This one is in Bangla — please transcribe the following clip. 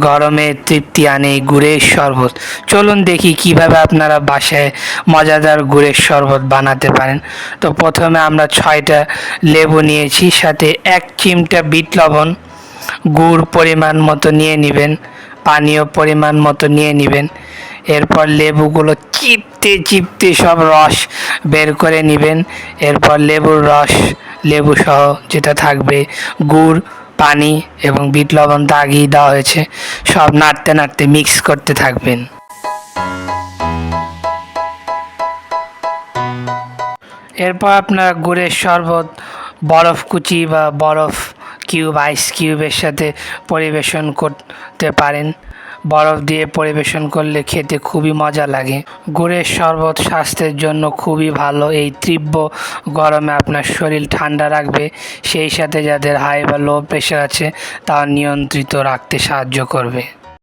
গরমে তৃপ্তি আনে এই গুড়ের শরবত। চলুন দেখি কিভাবে আপনারা বাসায় মজাদার গুড়ের শরবত বানাতে পারেন। তো প্রথমে আমরা 6টা লেবু নিয়েছি, সাথে 1 চিমটা বিট লবণ, গুড় পরিমাণ মতো নিয়ে নেবেন, পানীয় পরিমাণ মতো নিয়ে নেবেন। এরপর লেবুগুলো চিপতে চিপতে সব রস বের করে নেবেন। এরপর লেবুর রস, লেবু সহ যেটা থাকবে, গুড়, পানি এবং বিট লবণ তো আগেই দেওয়া হয়েছে, সব নাড়তে নাড়তে মিক্স করতে থাকবেন। এরপর আপনারা গুড়ের শরবত বরফ কুচি বা বরফ কিউব, আইস কিউবের সাথে পরিবেশন করতে পারেন। বরফ দিয়ে পরিবেশন করলে খেতে খুবই মজা লাগে। গুড়ের শরবত স্বাস্থ্যের জন্য খুবই ভালো। এই তীব্র গরমে আপনার শরীর ঠান্ডা রাখবে, সেই সাথে যাদের হাই বা লো প্রেশার আছে তা নিয়ন্ত্রিত রাখতে সাহায্য করবে।